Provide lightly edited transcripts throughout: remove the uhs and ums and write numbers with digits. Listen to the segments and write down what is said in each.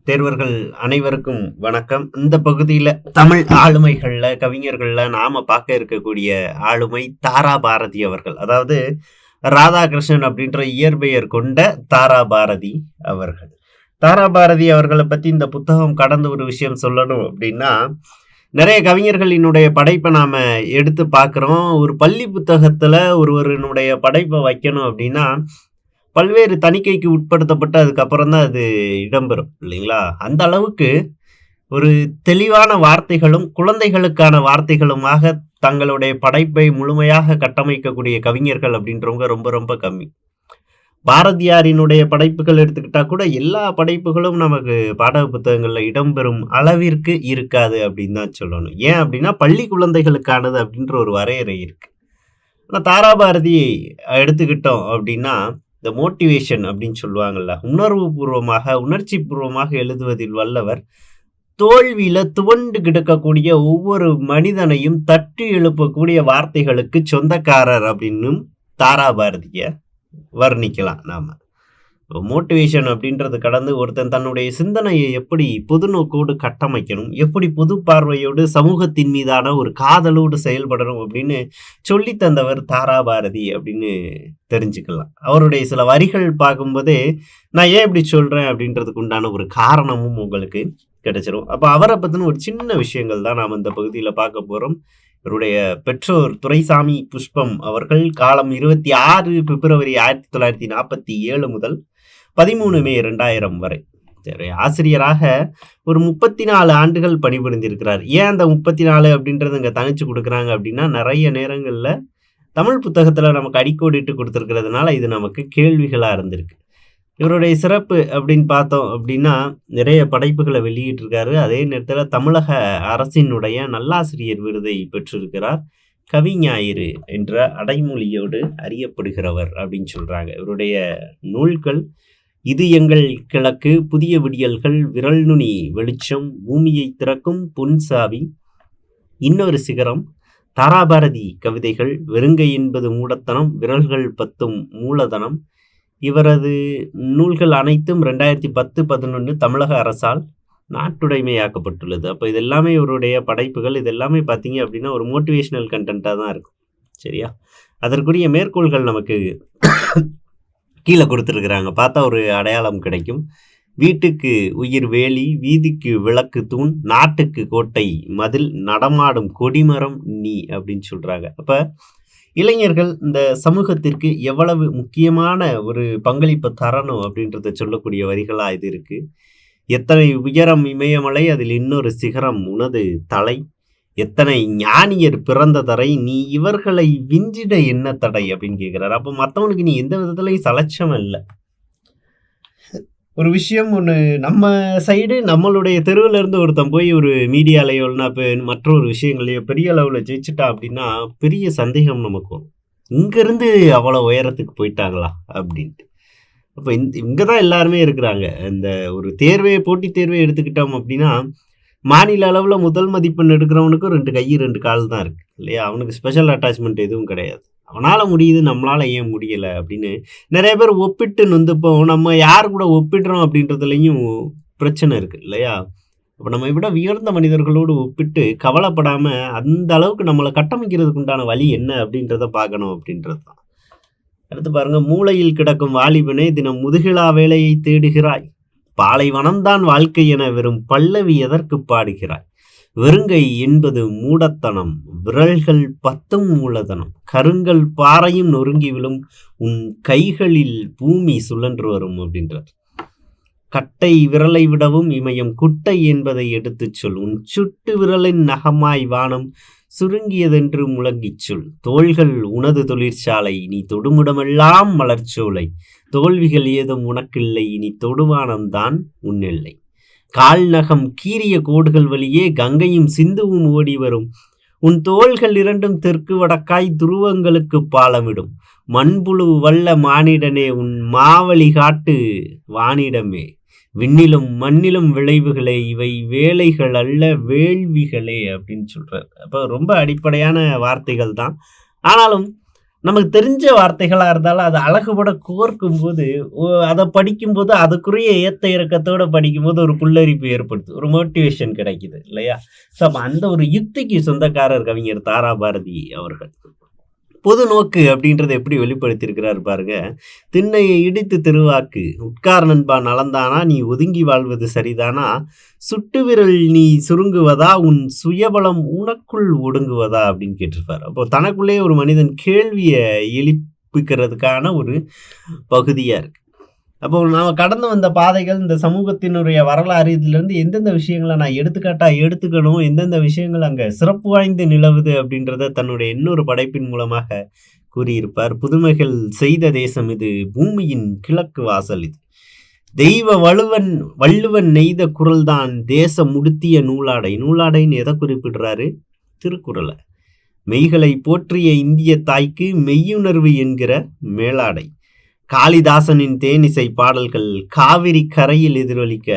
தேர்வர்கள் அனைவருக்கும் வணக்கம். இந்த பகுதியில் தமிழ் ஆளுமைகள்ல கவிஞர்கள்ல நாம பார்க்க இருக்கக்கூடிய ஆளுமை தாரா பாரதி அவர்கள். அதாவது ராதாகிருஷ்ணன் அப்படின்ற இயற்பெயர் கொண்ட தாரா பாரதி அவர்கள். தாரா பாரதி அவர்களை பத்தி இந்த புத்தகம் கடந்த ஒரு விஷயம் சொல்லணும் அப்படின்னா, நிறைய கவிஞர்களினுடைய படைப்பை நாம எடுத்து பார்க்குறோம். ஒரு பள்ளி புத்தகத்துல ஒருவரினுடைய படைப்பை வைக்கணும் அப்படின்னா பல்வேறு தணிக்கைக்கு உட்படுத்தப்பட்டு அதுக்கப்புறம் தான் அது இடம்பெறும் இல்லைங்களா? அந்த அளவுக்கு ஒரு தெளிவான வார்த்தைகளும் குழந்தைகளுக்கான வார்த்தைகளுமாக தங்களுடைய படைப்பை முழுமையாக கட்டமைக்கக்கூடிய கவிஞர்கள் அப்படின்றவங்க ரொம்ப ரொம்ப கம்மி. பாரதியாரினுடைய படைப்புகள் எடுத்துக்கிட்டா கூட எல்லா படைப்புகளும் நமக்கு பாட புத்தகங்கள்ல இடம்பெறும் அளவிற்கு இருக்காது அப்படின்னு தான் சொல்லணும். ஏன் அப்படின்னா பள்ளி குழந்தைகளுக்கானது அப்படின்ற ஒரு வரையறை இருக்கு. ஆனா தாராபாரதி எடுத்துக்கிட்டோம் அப்படின்னா இந்த மோட்டிவேஷன் அப்படின்னு சொல்லுவாங்கல்ல, உணர்வு பூர்வமாக உணர்ச்சி பூர்வமாக எழுதுவதில் வல்லவர். தோல்வியில துவண்டு கிடக்கக்கூடிய ஒவ்வொரு மனிதனையும் தட்டி எழுப்பக்கூடிய வார்த்தைகளுக்கு சொந்தக்காரர் அப்படின்னும் தாராபாரதிய வர்ணிக்கலாம் நாம. மோட்டிவேஷன் அப்படின்றது கடந்து ஒருத்தன் தன்னுடைய சிந்தனையை எப்படி பொது நோக்கோடு கட்டமைக்கணும், எப்படி பொது பார்வையோடு சமூகத்தின் மீதான ஒரு காதலோடு செயல்படணும் அப்படின்னு சொல்லி தந்தவர் தாராபாரதி அப்படின்னு தெரிஞ்சுக்கலாம். அவருடைய சில வரிகள் பார்க்கும்போதே நான் ஏன் இப்படி சொல்றேன் அப்படின்றதுக்கு உண்டான ஒரு காரணமும் உங்களுக்கு கிடைச்சிரும். அப்ப அவரை பத்தின ஒரு சின்ன விஷயங்கள் தான் நாம் இந்த பகுதியில பார்க்க போறோம். இவருடைய பெற்றோர் துரைசாமி புஷ்பம் அவர்கள் காலம் 26 பிப்ரவரி 1947 முதல் 13 மே 2000 வரை ஆசிரியராக ஒரு 34 ஆண்டுகள் பணிபுரிந்திருக்கிறார். ஏன் அந்த 34 அப்படின்றது இங்க தனிச்சு கொடுக்குறாங்க அப்படின்னா, நிறைய நேரங்கள்ல தமிழ் புத்தகத்துல நமக்கு அடிக்கோடிட்டு கொடுத்துருக்கிறதுனால இது நமக்கு கேள்விகளா இருந்திருக்கு. இவருடைய சிறப்பு அப்படின்னு பார்த்தோம் அப்படின்னா, நிறைய படைப்புகளை வெளியிட்டிருக்காரு. அதே நேரத்தில் தமிழக அரசினுடைய நல்லாசிரியர் விருதை பெற்றிருக்கிறார். கவிஞாயிறு என்ற அடைமொழியோடு அறியப்படுகிறவர் அப்படின்னு சொல்றாங்க. இவருடைய நூல்கள் இது எங்கள் கிழக்கு, புதிய விடியல்கள், விரல் நுனி வெளிச்சம், பூமியை திறக்கும் பொன்சாவி, இன்னொரு சிகரம், தாராபாரதி கவிதைகள், வெறுங்கை என்பது மூடத்தனம், விரல்கள் பத்தும் மூலதனம். இவரது நூல்கள் அனைத்தும் 2010-11 தமிழக அரசால் நாட்டுடைமையாக்கப்பட்டுள்ளது. அப்போ இது எல்லாமே இவருடைய படைப்புகள். இது எல்லாமே பார்த்தீங்க அப்படின்னா ஒரு மோட்டிவேஷனல் கண்டென்ட்டாக தான் இருக்கும். சரியா? அதற்குரிய மேற்கோள்கள் நமக்கு கீழே கொடுத்துருக்குறாங்க. பார்த்தா ஒரு அடையாளம் கிடைக்கும். வீட்டுக்கு உயிர் வேலி, வீதிக்கு விளக்கு தூண், நாட்டுக்கு கோட்டை மதில், நடமாடும் கொடிமரம் நீ அப்படின்னு சொல்றாங்க. அப்ப இளைஞர்கள் இந்த சமூகத்திற்கு எவ்வளவு முக்கியமான ஒரு பங்களிப்பு தரணும் அப்படின்றத சொல்லக்கூடிய வரிகளா இது இருக்கு. எத்தனை உயரம் இமயமலை, அதில் இன்னொரு சிகரம் உனது தலை, எத்தனை ஞானியர் பிறந்த தரை, நீ இவர்களை விஞ்சிட என்ன தடை அப்படின்னு கேட்கிறாரு. அப்போ மற்றவனுக்கு நீ எந்த விதத்துலையும் சலட்சம் இல்லை. ஒரு விஷயம் ஒன்று நம்ம சைடு நம்மளுடைய தெருவில் இருந்து ஒருத்தன் போய் ஒரு மீடியாலையோ இல்லைனா இப்போ மற்றொரு விஷயங்களையோ பெரிய அளவில் ஜெயிச்சுட்டா அப்படின்னா பெரிய சந்தேகம் நமக்கு வரும். இங்கேருந்து அவ்வளோ உயரத்துக்கு போயிட்டாங்களா அப்படின்ட்டு. அப்போ இங்கே தான் எல்லாருமே இருக்கிறாங்க. இந்த ஒரு போட்டித் தேர்வை எடுத்துக்கிட்டோம் அப்படின்னா, மாநில அளவில் முதல் மதிப்பெண் எடுக்கிறவனுக்கும் 2 கை 2 கால் தான் இருக்குது இல்லையா? அவனுக்கு ஸ்பெஷல் அட்டாச்மெண்ட் எதுவும் கிடையாது. அவனால் முடியுது, நம்மளால் ஏன் முடியலை அப்படின்னு நிறைய பேர் ஒப்பிட்டு நொந்துப்போம். நம்ம யார் கூட ஒப்பிடுறோம் அப்படின்றதுலையும் பிரச்சனை இருக்குது இல்லையா? அப்போ நம்ம விட உயர்ந்த மனிதர்களோடு ஒப்பிட்டு கவலைப்படாமல் அந்த அளவுக்கு நம்மளை கட்டமைக்கிறதுக்கு உண்டான வழி என்ன அப்படின்றத பார்க்கணும் அப்படின்றது தான். அடுத்து பாருங்க, மூளையில் கிடக்கும் வாலிபனே தினம் முதுகிலா வேலையை தேடுகிறாய், பாலைவனம்தான் வாழ்க்கை என வெறும் பல்லவி எதற்கு பாடுகிறாய், வெறுங்கை என்பது மூடத்தனம், விரல்கள் 10 மூலதனம், கருங்கல் பாறையும் நொறுங்கி விழும், உன் கைகளில் பூமி சுழன்று வரும் அப்படின்றார். கட்டை விரலை விடவும் இமயம் குட்டை என்பதை எடுத்துச் சொல், உன் சுட்டு விரலின் நகமாய் வானம் சுருங்கியதென்று முழங்கிச் சொல், தோள்கள் உனது தொழிற்சாலை, நீ தொடுமுடமெல்லாம் மலர்ச்சோலை, தோல்விகள் ஏதும் உனக்கில்லை, இனி தொடுவானம்தான் உன்னெல்லை, கால் நகம் கீரிய கோடுகள் வழியே கங்கையும் சிந்துவும் ஓடி வரும், உன் தோள்கள் இரண்டும் தெற்கு வடக்காய் துருவங்களுக்கு பாலமிடும், மண்புழு வல்ல மானிடனே உன் மாவழி காட்டு வானிடமே, விண்ணிலும் மண்ணிலும் விளைவுகளே இவை வேலைகள் அல்ல வேள்விகளே அப்படின்னு சொல்றாரு. அப்போ ரொம்ப அடிப்படையான வார்த்தைகள் தான். ஆனாலும் நமக்கு தெரிஞ்ச வார்த்தைகளா இருந்தாலும் அத அழகுபட கோர்க்கும்போது, அத படிக்கும்போது அதுக்குரிய ஏத்த இறக்கத்தோட படிக்கும்போது ஒரு புல்லரிப்பு ஏற்படுது. ஒரு மோட்டிவேஷன் கிடைக்குது இல்லையா? ஸோ அப்ப அந்த ஒரு யுக்திக்கு சொந்தக்காரர் கவிஞர் தாரா பாரதி அவர்கள். பொது நோக்கு அப்படின்றத எப்படி வெளிப்படுத்தியிருக்கிறார் பாருங்க. "திண்ணையை இடித்து திருவாக்கு, உட்கார் நண்பா நலந்தானா, நீ ஒதுங்கி வாழ்வது சரிதானா, சுட்டு விரல் நீ சுருங்குவதா, உன் சுயபலம் உனக்குள் ஒடுங்குவதா" அப்படின்னு கேட்டிருப்பார். அப்போ தனக்குள்ளே ஒரு மனிதன் கேள்விய எழுப்பிக்கிறதுக்கான ஒரு பகுதியா இருக்கு. அப்போ நாம கடந்து வந்த பாதைகள், இந்த சமூகத்தினுடைய வரலாறு, இதிலிருந்து எந்தெந்த விஷயங்கள நான் எடுத்துக்காட்டா எடுத்துக்கணும், எந்தெந்த விஷயங்கள் அங்க சிறப்பு வாய்ந்து நிலவுது அப்படின்றத தன்னுடைய இன்னொரு படைப்பின் மூலமாக கூறியிருப்பார். "புதுமைகள் செய்த தேசம் இது, பூமியின் கிழக்கு வாசல் இது. தெய்வ வள்ளுவன் நெய்த குறள்தான் தேசம் உடுத்திய நூலாடை." நூலாடைன்னு எத குறிப்பிடுறாரு? திருக்குறள. "மெய்களை போற்றிய இந்திய தாய்க்கு மெய்யுணர்வு என்கிற மேலாடை." காளிதாசனின் தேனிசை பாடல்கள் காவிரி கரையில் எதிரொலிக்க,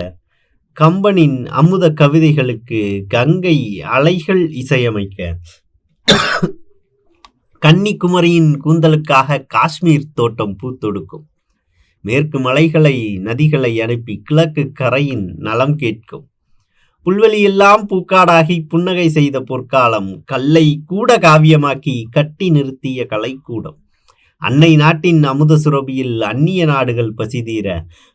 கம்பனின் அமுத கவிதைகளுக்கு கங்கை அலைகள் இசையமைக்க, கன்னிக்குமரியின் கூந்தலுக்காக காஷ்மீர் தோட்டம் பூத்தொடுக்கும், மேற்கு மலைகளை நதிகளை அனுப்பி கிழக்கு கரையின் நலம் கேட்கும், புல்வெளியெல்லாம் பூக்காடாகி புன்னகை செய்த பொற்காலம், கல்லை கூட காவியமாக்கி கட்டி நிறுத்திய கலைக்கூடம், அன்னை நாட்டின் அமுத சுரபியில் அந்நிய நாடுகள் பசிதீர,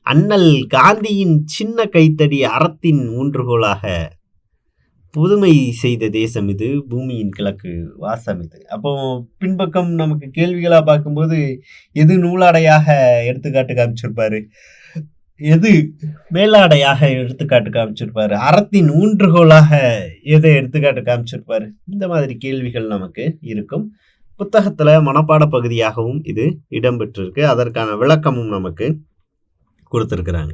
அண்ணல் காந்தியின் சின்ன கைத்தடி அறத்தின் ஊன்றுகோலாக, புதுமை செய்த தேசம் இது, பூமியின் கிழக்கு வாசம் இது. அப்போ பின்பக்கம் நமக்கு கேள்விகளா பார்க்கும்போது, எது நூலாடையாக எடுத்துக்காட்டு காமிச்சிருப்பாரு, எது மேலாடையாக எடுத்துக்காட்டு காமிச்சிருப்பாரு, அறத்தின் ஊன்றுகோலாக எதை எடுத்துக்காட்டு காமிச்சிருப்பாரு, இந்த மாதிரி கேள்விகள் நமக்கு இருக்கும். புத்தகத்துல மனப்பாட பகுதியாகவும் இது இடம்பெற்றிருக்கு. அதற்கான விளக்கமும் நமக்கு கொடுத்திருக்கிறாங்க.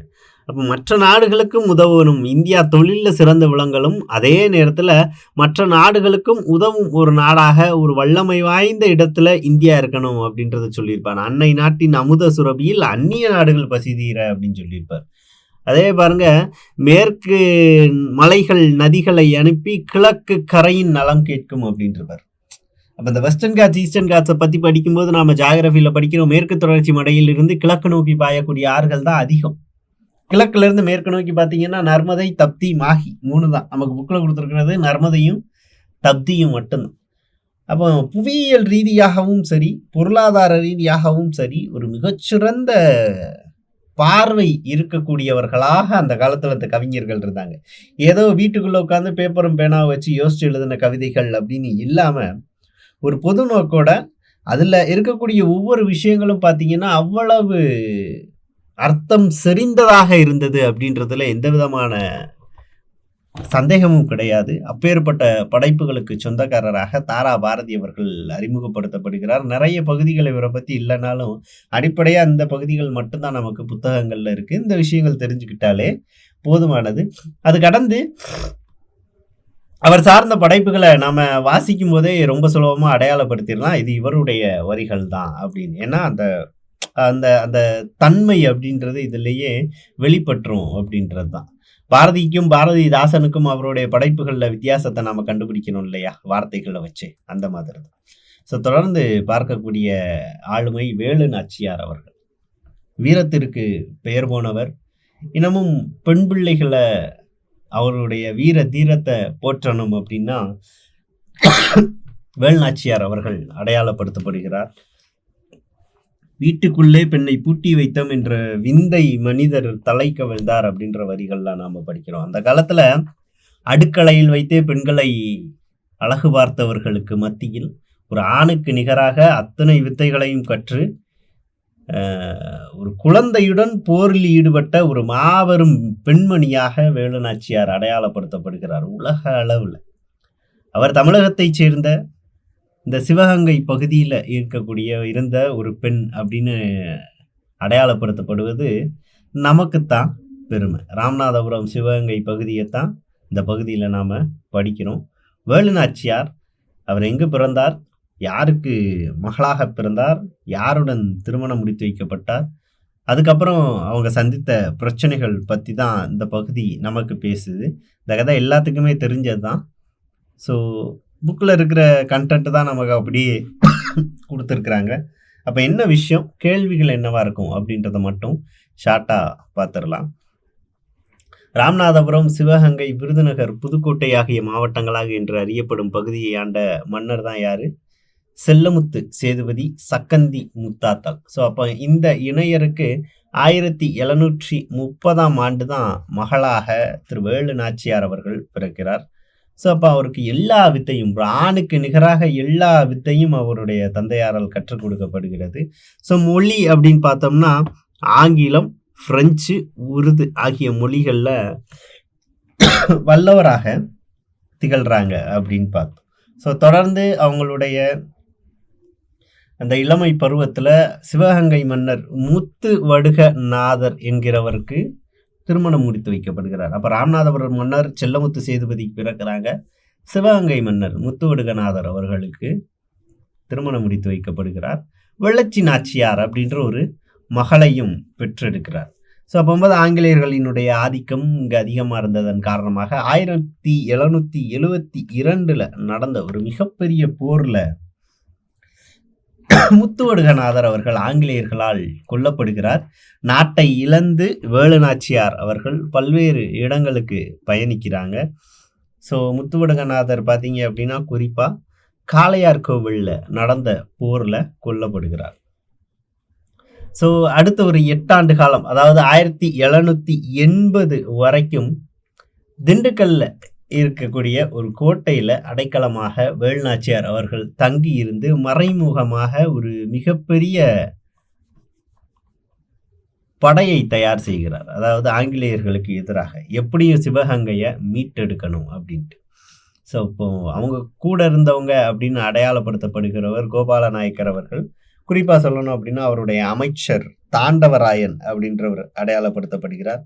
அப்போ மற்ற நாடுகளுக்கும் உதவணும், இந்தியா தொழில்ல சிறந்து விளங்கலும், அதே நேரத்துல மற்ற நாடுகளுக்கும் உதவும் ஒரு நாடாக, ஒரு வல்லமை வாய்ந்த இடத்துல இந்தியா இருக்கணும் அப்படின்றத சொல்லியிருப்பார். அன்னை நாட்டின் அமுத சுரபியில் அந்நிய நாடுகள் பசிதீர அப்படின்னு சொல்லியிருப்பார். அதே பாருங்க, மேற்கு மலைகள் நதிகளை அனுப்பி கிழக்கு கரையின் நலம் கேட்கும் அப்படின்றார். அப்ப இந்த வெஸ்டர்ன் காட்ஸ் ஈஸ்டர்ன் காட்ஸை பத்தி படிக்கும்போது நாம ஜியோகிராஃபில படிக்கிறோம், மேற்கு தொடர்ச்சி மலையில் இருந்து கிழக்கு நோக்கி பாயக்கூடிய ஆறுகள் தான் அதிகம். கிழக்குல இருந்து மேற்கு நோக்கி பாத்தீங்கன்னா நர்மதை, தப்தி, மாஹி 3 தான் நமக்கு புக்ல கொடுத்துருக்கிறது. நர்மதையும் தப்தியும் மட்டும்தான். அப்போ புவியியல் ரீதியாகவும் சரி, பொருளாதார ரீதியாகவும் சரி, ஒரு மிகச்சிறந்த பார்வை இருக்கக்கூடியவர்களாக அந்த காலத்துல இந்த கவிஞர்கள் இருந்தாங்க. ஏதோ வீட்டுக்குள்ள உட்காந்து பேப்பரும் பேனாவை வச்சு யோசிச்சு எழுதின கவிதைகள் அப்படின்னு இல்லாம, ஒரு பொது நோக்கோட அதுல இருக்கக்கூடிய ஒவ்வொரு விஷயங்களும் பார்த்தீங்கன்னா, அவ்வளவு அர்த்தம் செறிந்ததாக இருந்தது அப்படின்றதுல எந்த விதமான சந்தேகமும் கிடையாது. அப்பேற்பட்ட படைப்புகளுக்கு சொந்தக்காரராக தாரா பாரதி அவர்கள் அறிமுகப்படுத்தப்படுகிறார். நிறைய பகுதிகள் இவரை பத்தி இல்லைனாலும், அடிப்படையா இந்த பகுதிகள் மட்டும்தான் நமக்கு புத்தகங்கள்ல இருக்கு. இந்த விஷயங்கள் தெரிஞ்சுக்கிட்டாலே போதுமானது. அது கடந்து அவர் சார்ந்த படைப்புகளை நாம வாசிக்கும் போதே ரொம்ப சுலபமா அடையாளப்படுத்திடலாம், இது இவருடைய வரிகள் தான் அப்படின்னு. ஏன்னா அந்த அந்த அந்த தன்மை அப்படின்றது இதுலயே வெளிப்பற்றும் அப்படின்றது தான். பாரதிக்கும் பாரதிதாசனுக்கும் அவருடைய படைப்புகள்ல வித்தியாசத்தை நாம கண்டுபிடிக்கணும் இல்லையா, வார்த்தைகளை வச்சு. அந்த மாதிரி தான். ஸோ தொடர்ந்து பார்க்கக்கூடிய ஆளுமை வேலு நாச்சியார் அவர்கள். வீரத்திற்கு பெயர் போனவர். இன்னமும் பெண் பிள்ளைகளை அவருடைய வீர தீரத்தை போற்றணும் அப்படின்னா வேலு நாச்சியார் அவர்கள் அடையாளப்படுத்தப்படுகிறார். வீட்டுக்குள்ளே பெண்ணை பூட்டி வைத்தோம் என்ற விந்தை மனிதர் தலை கவிழ்ந்தார் அப்படின்ற வரிகள்லாம் நாம படிக்கிறோம். அந்த காலத்துல அடுக்கலையில் வைத்தே பெண்களை அழகு பார்த்தவர்களுக்கு மத்தியில் ஒரு ஆணுக்கு நிகராக அத்தனை வித்தைகளையும் கற்று ஒரு குழந்தையுடன் போரில் ஈடுபட்ட ஒரு மாபெரும் பெண்மணியாக வேலு நாச்சியார் அடையாளப்படுத்தப்படுகிறார் உலக அளவில். அவர் தமிழகத்தைச் சேர்ந்த இந்த சிவகங்கை பகுதியில் இருந்த ஒரு பெண் அப்படின்னு அடையாளப்படுத்தப்படுவது நமக்குத்தான் பெருமை. ராமநாதபுரம் சிவகங்கை பகுதியைத்தான் இந்த பகுதியில் நாம் படிக்கிறோம். வேலு நாச்சியார் அவர் எங்கு பிறந்தார், யாருக்கு மகளாக பிறந்தார், யாருடன் திருமணம் முடித்து வைக்கப்பட்டார், அதுக்கப்புறம் அவங்க சந்தித்த பிரச்சனைகள் பற்றி தான் இந்த பகுதி நமக்கு பேசுது. இந்த கதை எல்லாத்துக்குமே தெரிஞ்சது தான். ஸோ புக்கில் இருக்கிற கண்டென்ட் தான் நமக்கு அப்படியே கொடுத்துருக்குறாங்க. அப்போ என்ன விஷயம், கேள்விகள் என்னவா இருக்கும் அப்படின்றத மட்டும் ஷார்ட்டாக பார்த்துடலாம். ராமநாதபுரம், சிவகங்கை, விருதுநகர், புதுக்கோட்டை ஆகிய மாவட்டங்களாக என்று அறியப்படும் பகுதியை ஆண்ட மன்னர் தான் யாரு? செல்லமுத்து சேதுபதி சக்கந்தி முத்தாத்தாள். ஸோ அப்போ இந்த இணையருக்கு 1730ஆம் ஆண்டு தான் மகளாக திரு வேலு நாச்சியார் அவர்கள் பிறக்கிறார். ஸோ அப்போ அவருக்கு எல்லா வித்தையும், ஆணுக்கு நிகராக எல்லா வித்தையும் அவருடைய தந்தையாரால் கற்றுக் கொடுக்கப்படுகிறது. ஸோ மொழி அப்படின்னு பார்த்தோம்னா ஆங்கிலம், பிரெஞ்சு, உருது ஆகிய மொழிகளில் வல்லவராக திகழ்கிறாங்க அப்படின்னு பார்த்தோம். ஸோ தொடர்ந்து அவங்களுடைய அந்த இளமை பருவத்தில் சிவகங்கை மன்னர் முத்து வடுக நாதர் என்கிறவருக்கு திருமணம் முடித்து வைக்கப்படுகிறார். அப்போ ராமநாதபுரம் மன்னர் செல்லமுத்து சேதுபதிக்கு பிறக்கிறாங்க. சிவகங்கை மன்னர் முத்துவடுகநாதர் அவர்களுக்கு திருமணம் முடித்து வைக்கப்படுகிறார். வெள்ளச்சி நாச்சியார் அப்படின்ற ஒரு மகளையும் பெற்றெடுக்கிறார். ஸோ அப்போது ஆங்கிலேயர்களினுடைய ஆதிக்கம் இங்கே அதிகமாக இருந்ததன் காரணமாக 1772 நடந்த ஒரு மிகப்பெரிய போரில் முத்துவடுகநாதர் அவர்கள் ஆங்கிலேயர்களால் கொல்லப்படுகிறார். நாட்டை இழந்து வேலு நாச்சியார் அவர்கள் பல்வேறு இடங்களுக்கு பயணிக்கிறாங்க. ஸோ முத்துவடுகநாதர் பார்த்தீங்க அப்படின்னா குறிப்பாக காளையார் கோவிலில் நடந்த போரில் கொல்லப்படுகிறார். ஸோ அடுத்த ஒரு 8 ஆண்டு காலம், அதாவது 1780 வரைக்கும் திண்டுக்கல்ல இருக்கக்கூடிய ஒரு கோட்டையில் அடைக்கலமாக வேலுநாச்சியார் அவர்கள் தங்கி இருந்து மறைமுகமாக ஒரு மிகப்பெரிய படையை தயார் செய்கிறார். அதாவது ஆங்கிலேயர்களுக்கு எதிராக எப்படியும் சிவகங்கையை மீட்டெடுக்கணும் அப்படின்ட்டு. ஸோ இப்போ அவங்க கூட இருந்தவங்க அப்படின்னு அடையாளப்படுத்தப்படுகிறவர் கோபால நாயக்கர் அவர்கள். குறிப்பாக சொல்லணும் அப்படின்னா அவருடைய அமைச்சர் தாண்டவராயன் அப்படின்றவர் அடையாளப்படுத்தப்படுகிறார்.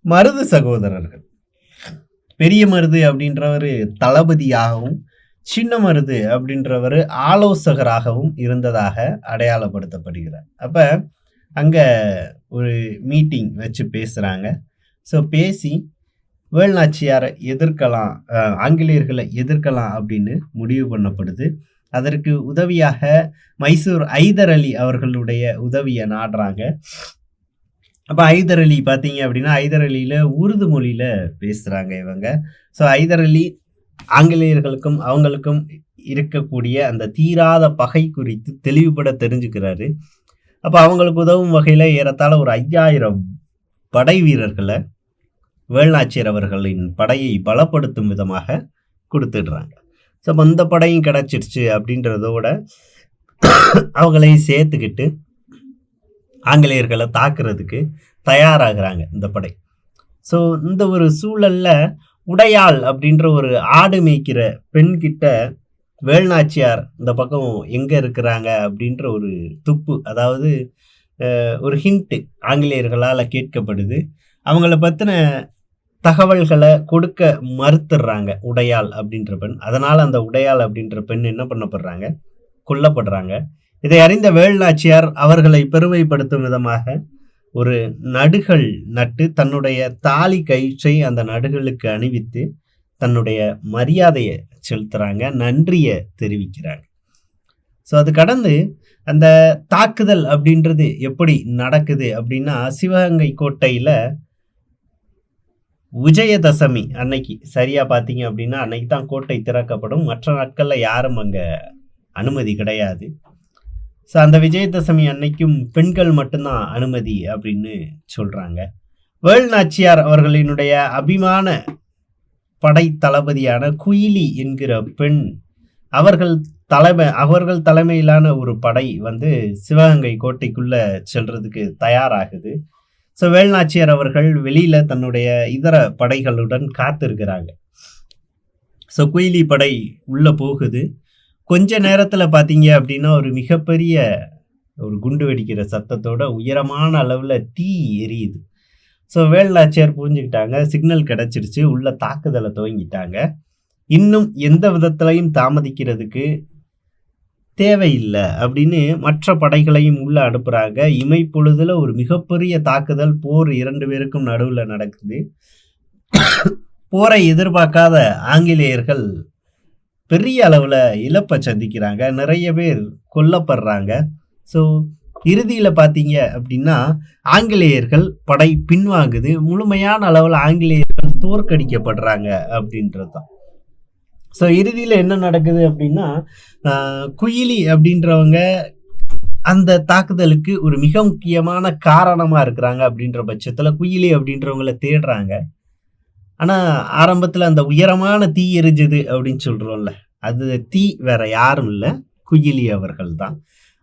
மருது சகோதரர்கள், பெரிய மருது அப்படின்றவர் தளபதியாகவும் சின்ன மருது அப்படின்றவர் ஆலோசகராகவும் இருந்ததாக அடையாளப்படுத்தப்படுகிறார். அப்போ அங்கே ஒரு மீட்டிங் வச்சு பேசுகிறாங்க. ஸோ பேசி வேலுநாச்சியாரை எதிர்க்கலாம், ஆங்கிலேயர்களை எதிர்க்கலாம் அப்படின்னு முடிவு பண்ணப்படுது. அதற்கு உதவியாக மைசூர் ஐதர் அலி அவர்களுடைய உதவியை நாடுறாங்க. அப்போ ஐதர் அலி பார்த்தீங்க அப்படின்னா ஐதர் அலியில் உருது மொழியில் பேசுகிறாங்க இவங்க. ஸோ ஐதர் அலி ஆங்கிலேயர்களுக்கும் அவங்களுக்கும் இருக்கக்கூடிய அந்த தீராத பகை குறித்து தெளிவுபட தெரிஞ்சுக்கிறாரு. அப்போ அவங்களுக்கு உதவும் வகையில் ஏறத்தாழ ஒரு 5000 படை வீரர்களை வேலுநாச்சியார் அவர்களின் படையை பலப்படுத்தும் விதமாக கொடுத்துடுறாங்க. ஸோ அந்த படையும் கிடச்சிருச்சு அப்படின்றதோட அவங்களை சேர்த்துக்கிட்டு ஆங்கிலேயர்களை தாக்குறதுக்கு தயாராகிறாங்க இந்த படை. ஸோ இந்த ஒரு சூழலில் உடையாள் அப்படின்ற ஒரு ஆடு மேய்க்கிற பெண்கிட்ட வேலுநாச்சியார் இந்த பக்கம் எங்கே இருக்கிறாங்க அப்படின்ற ஒரு துப்பு, அதாவது ஒரு ஹிண்ட்டு ஆங்கிலேயர்களால் கேட்கப்படுது. அவங்கள பற்றின தகவல்களை கொடுக்க மறுத்துடுறாங்க உடையாள் அப்படின்ற பெண். அதனால் அந்த உடையாள் அப்படின்ற பெண் என்ன பண்ணப்படுறாங்க, கொல்லப்படுறாங்க. இதை அறிந்த வேலுநாச்சியார் அவர்களை பெருமைப்படுத்தும் விதமாக ஒரு நடுகள் நட்டு தன்னுடைய தாலி கயிற்றை அந்த நடுகளுக்கு அணிவித்து தன்னுடைய மரியாதையை செலுத்துகிறாங்க, நன்றியை தெரிவிக்கிறாங்க. ஸோ அது கடந்து அந்த தாக்குதல் அப்படின்றது எப்படி நடக்குது அப்படின்னா சிவகங்கை கோட்டையில் விஜயதசமி அன்னைக்கு சரியாக பார்த்தீங்க அப்படின்னா அன்னைக்கு தான் கோட்டை திறக்கப்படும். மற்ற நாட்களில் யாரும் அங்கே அனுமதி கிடையாது. ஸோ அந்த விஜயதசமி அன்னைக்கும் பெண்கள் மட்டும்தான் அனுமதி அப்படின்னு சொல்கிறாங்க. வேலுநாச்சியார் அவர்களினுடைய அபிமான படை தளபதியான குயிலி என்கிற பெண் அவர்கள் தலைமையிலான ஒரு படை வந்து சிவகங்கை கோட்டைக்குள்ளே செல்றதுக்கு தயாராகுது. ஸோ வேலுநாச்சியார் அவர்கள் வெளியில் தன்னுடைய இதர படைகளுடன் காத்திருக்கிறாங்க. ஸோ குயிலி படை உள்ளே போகுது. கொஞ்ச நேரத்தில் பார்த்தீங்க அப்படின்னா ஒரு மிகப்பெரிய ஒரு குண்டு வெடிக்கிற சத்தத்தோட உயரமான அளவில் தீ எரியுது. ஸோ வேலுநாச்சியார் புரிஞ்சுக்கிட்டாங்க, சிக்னல் கிடச்சிருச்சு, உள்ள தாக்குதலை துவங்கிட்டாங்க. இன்னும் எந்த விதத்திலையும் தாமதிக்கிறதுக்கு தேவையில்லை அப்படின்னு மற்ற படைகளையும் உள்ள அனுப்புகிறாங்க. இமைப்பொழுதில் ஒரு மிகப்பெரிய தாக்குதல், போர் 2 பேருக்கும் நடுவில் நடக்குது. போரை எதிர்பார்க்காத ஆங்கிலேயர்கள் பெரிய அளவுல இழப்பை சந்திக்கிறாங்க. நிறைய பேர் கொல்லப்படுறாங்க. ஸோ இறுதியில பார்த்தீங்க அப்படின்னா, ஆங்கிலேயர்கள் படை பின்வாங்குது. முழுமையான அளவுல ஆங்கிலேயர்கள் தோற்கடிக்கப்படுறாங்க அப்படின்றது தான். ஸோ இறுதியில என்ன நடக்குது அப்படின்னா, குயிலி அப்படின்றவங்க அந்த தாக்குதலுக்கு ஒரு மிக முக்கியமான காரணமா இருக்கிறாங்க. அப்படின்ற பட்சத்துல குயிலி அப்படின்றவங்கள தேடுறாங்க. ஆனா ஆரம்பத்துல அந்த உயரமான தீ எரிஞ்சது அப்படின்னு சொல்றோம்ல, அது தீ வேற யாரும் இல்ல, குயிலி அவர்கள் தான்.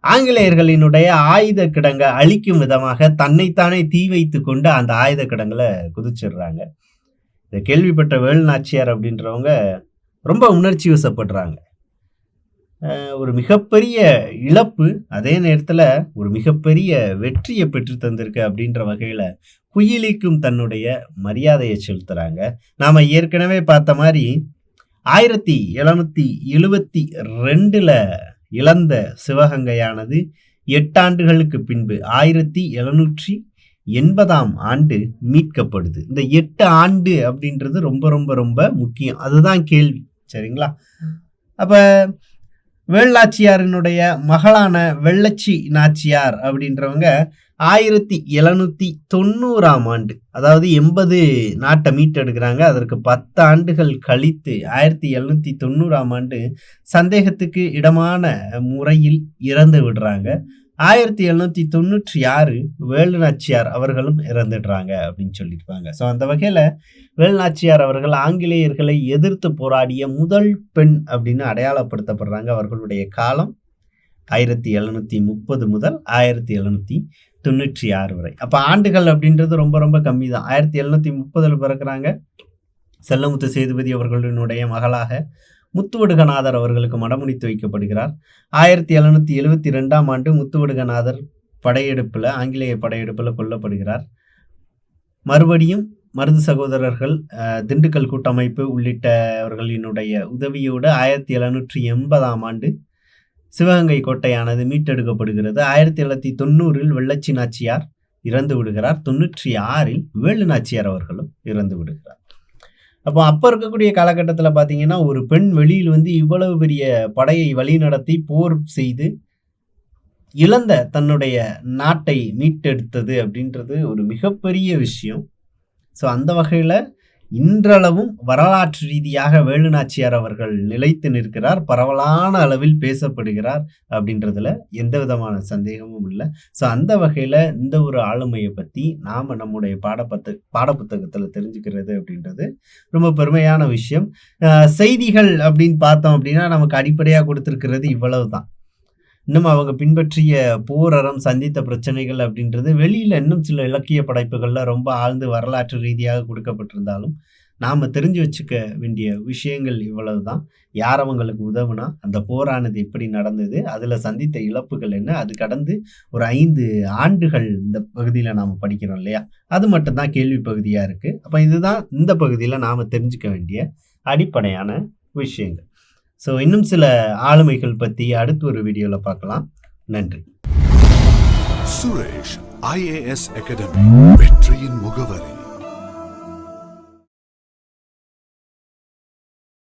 ஆங்கிலேயர்களினுடைய ஆயுத கிடங்க அழிக்கும் விதமாக தன்னைத்தானே தீ வைத்து கொண்டு அந்த ஆயுத கிடங்குல குதிச்சிடுறாங்க. இதை கேள்விப்பட்ட வேலுநாச்சியார் அப்படின்றவங்க ரொம்ப உணர்ச்சி வசப்படுறாங்க. ஒரு மிகப்பெரிய இழப்பு, அதே நேரத்துல ஒரு மிகப்பெரிய வெற்றியை பெற்று தந்திருக்கு அப்படின்ற வகையில குயிலிக்கும் தன்னுடைய மரியாதையை செலுத்துறாங்க. நாம ஏற்கனவே பார்த்த மாதிரி 1772 இழந்த சிவகங்கையானது 8 ஆண்டுகளுக்கு பின்பு 1780 ஆண்டு மீட்கப்படுது. இந்த 8 ஆண்டு அப்படின்றது ரொம்ப ரொம்ப ரொம்ப முக்கியம். அதுதான் கேள்வி. சரிங்களா? அப்ப வேலுநாச்சியாரினுடைய மகளான வெள்ளச்சி நாச்சியார் அப்படின்றவங்க 1790 ஆண்டு, அதாவது 80 நாட்டை மீட்டெடுக்கிறாங்க. அதற்கு 10 ஆண்டுகள் கழித்து 1790 ஆண்டு சந்தேகத்துக்கு இடமான முறையில் இறந்து விடுறாங்க. 1796 வேலுநாச்சியார் அவர்களும் இறந்துடுறாங்க அப்படின்னு சொல்லியிருப்பாங்க. ஸோ அந்த வகையில வேலுநாச்சியார் அவர்கள் ஆங்கிலேயர்களை எதிர்த்து போராடிய முதல் பெண் அப்படின்னு அடையாளப்படுத்தப்படுறாங்க. அவர்களுடைய காலம் 1730 முதல் 1796 வரை. அப்ப ஆண்டுகள் அப்படின்றது ரொம்ப ரொம்ப கம்மி தான். 1730 பிறக்கிறாங்க. செல்லமுத்து சேதுபதி அவர்களுடைய மகளாக முத்துவடுகநாதர் அவர்களுக்கு மடமுடித்து வைக்கப்படுகிறார். 1772 ஆண்டு முத்துவடுகநாதர் படையெடுப்புல, ஆங்கிலேய படையெடுப்புல கொல்லப்படுகிறார். மறுபடியும் மருது சகோதரர்கள், திண்டுக்கல் கூட்டமைப்பு உள்ளிட்டவர்களினுடைய உதவியோடு 1780 ஆண்டு சிவகங்கை கோட்டையானது மீட்டெடுக்கப்படுகிறது. 1790 வெள்ளச்சி நாச்சியார் இறந்து விடுகிறார். 96 வேலு நாச்சியார் அவர்களும் இறந்து விடுகிறார். அப்போ இருக்கக்கூடிய காலகட்டத்தில் பார்த்தீங்கன்னா, ஒரு பெண் வெளியில் வந்து இவ்வளவு பெரிய படையை வழிநடத்தி போர் செய்து இழந்த தன்னுடைய நாட்டை மீட்டெடுத்தது அப்படின்றது ஒரு மிகப்பெரிய விஷயம். ஸோ அந்த வகையில் இன்றளவும் வரலாற்று ரீதியாக வேலுநாச்சியார் அவர்கள் நிலைத்து நிற்கிறார், பரவலான அளவில் பேசப்படுகிறார் அப்படின்றதுல எந்த விதமான சந்தேகமும் இல்லை. ஸோ அந்த வகையில் இந்த ஒரு ஆளுமையை பற்றி நாம் நம்முடைய பாடப்புத்தகத்தில் தெரிஞ்சுக்கிறது அப்படின்றது ரொம்ப பெருமையான விஷயம். செய்திகள் அப்படின்னு பார்த்தோம் அப்படின்னா நமக்கு அடிப்படையாக கொடுத்துருக்கிறது இவ்வளவு தான். இன்னும் அவங்க பின்பற்றிய போரறம், சந்தித்த பிரச்சனைகள் அப்படின்றது வெளியில் இன்னும் சில இலக்கிய படைப்புகளில் ரொம்ப ஆழ்ந்து வரலாற்று ரீதியாக கொடுக்கப்பட்டிருந்தாலும் நாம் தெரிஞ்சு வச்சுக்க வேண்டிய விஷயங்கள் இவ்வளவு தான். யார் அவங்களுக்கு உதவுனா, அந்த போரானது எப்படி நடந்தது, அதில் சந்தித்த இழப்புகள் என்ன, அது கடந்து ஒரு 5 ஆண்டுகள் இந்த பகுதியில் நாம் படிக்கிறோம் இல்லையா, அது மட்டும்தான் கேள்வி பகுதியாக இருக்குது. அப்போ இதுதான் இந்த பகுதியில் நாம் தெரிஞ்சுக்க வேண்டிய அடிப்படையான விஷயங்கள். ஸோ இன்னும் சில ஆளுமைகள் பற்றி அடுத்து ஒரு வீடியோவில் பார்க்கலாம். நன்றி. சுரேஷ் IAS அகாடமி, வெற்றியின் முகவரி.